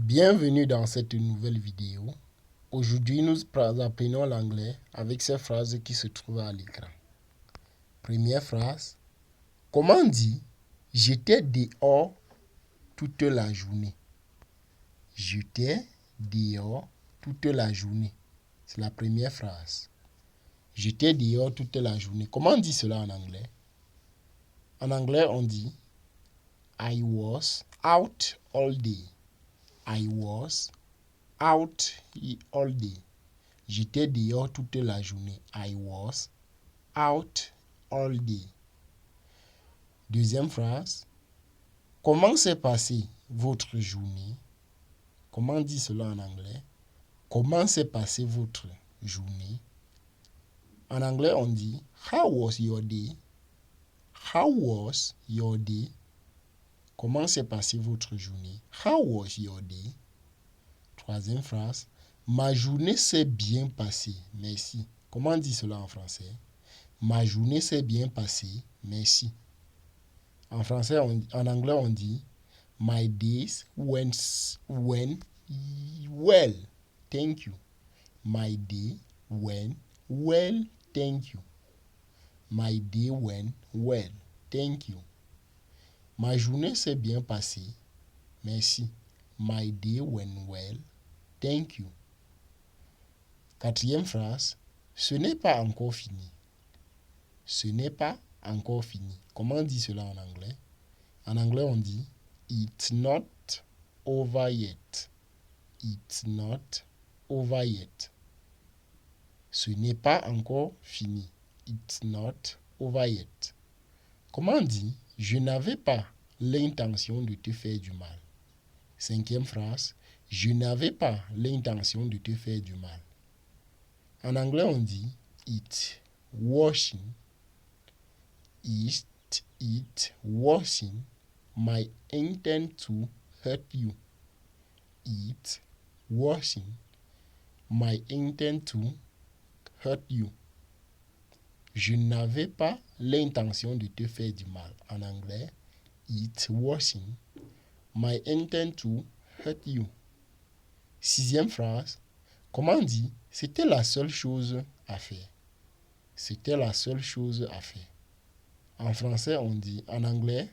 Bienvenue dans cette nouvelle vidéo. Aujourd'hui, nous apprenons l'anglais avec ces phrases qui se trouvent à l'écran. Première phrase. Comment dit « J'étais dehors toute la journée ». J'étais dehors toute la journée. C'est la première phrase. J'étais dehors toute la journée. Comment on dit cela en anglais? En anglais, on dit I was out all day. I was out all day. J'étais dehors toute la journée. I was out all day. Deuxième phrase. Comment s'est passée votre journée? Comment on dit cela en anglais? Comment s'est passée votre journée? En anglais, on dit How was your day? How was your day? Comment s'est passée votre journée? How was your day? Troisième phrase. Ma journée s'est bien passée. Merci. Comment on dit cela en français? Ma journée s'est bien passée. Merci. En français, en anglais, on dit My days went well. Thank you. My day went well. Thank you. My day went well. Thank you. Ma journée s'est bien passée. Merci. My day went well. Thank you. Quatrième phrase. Ce n'est pas encore fini. Ce n'est pas encore fini. Comment on dit cela en anglais? En anglais, on dit It's not over yet. It's not over yet. Ce n'est pas encore fini. It's not over yet. Comment on dit Je n'avais pas l'intention de te faire du mal. Cinquième phrase. Je n'avais pas l'intention de te faire du mal. En anglais, on dit It wasn't my intent to hurt you. It wasn't my intent to hurt you. Je n'avais pas l'intention de te faire du mal. En anglais, it wasn't my intent to hurt you. Sixième phrase. Comment on dit c'était la seule chose à faire. C'était la seule chose à faire. En français, on dit, en anglais,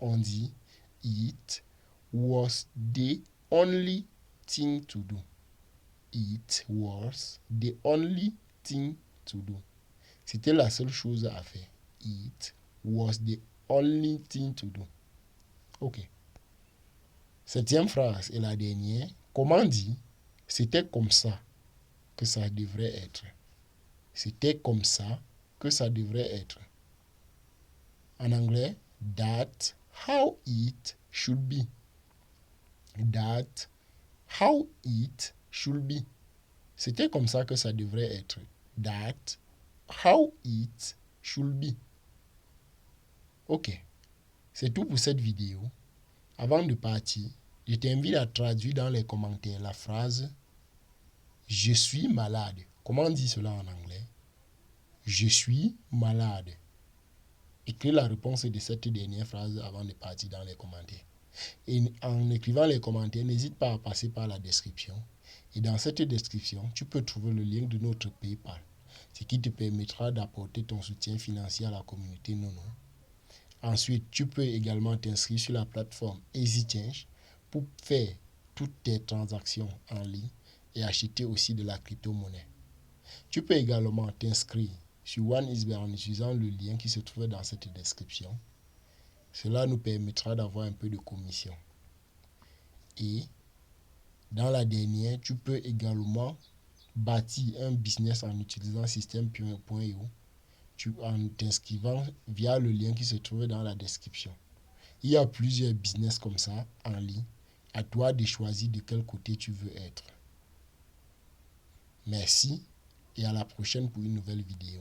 on dit It was the only thing to do. It was the only thing to do. C'était la seule chose à faire. It was the only thing to do. Ok. Septième phrase et la dernière. Comment dit c'était comme ça que ça devrait être. C'était comme ça que ça devrait être. En anglais, that's how it should be. That's how it should be. C'était comme ça que ça devrait être. That's how it should be. Ok, c'est tout pour cette vidéo. Avant de partir, je t'invite à traduire dans les commentaires la phrase « Je suis malade ». Comment on dit cela en anglais? Je suis malade. Écris la réponse de cette dernière phrase avant de partir dans les commentaires. Et en écrivant les commentaires, n'hésite pas à passer par la description. Et dans cette description, tu peux trouver le lien de notre PayPal, ce qui te permettra d'apporter ton soutien financier à la communauté Nono. Ensuite, tu peux également t'inscrire sur la plateforme EasyChange pour faire toutes tes transactions en ligne et acheter aussi de la crypto-monnaie. Tu peux également t'inscrire sur OneISBER en utilisant le lien qui se trouve dans cette description. Cela nous permettra d'avoir un peu de commission. Et dans la dernière, tu peux également bâtir un business en utilisant système.io en t'inscrivant via le lien qui se trouve dans la description. Il y a plusieurs business comme ça en ligne. À toi de choisir de quel côté tu veux être. Merci et à la prochaine pour une nouvelle vidéo.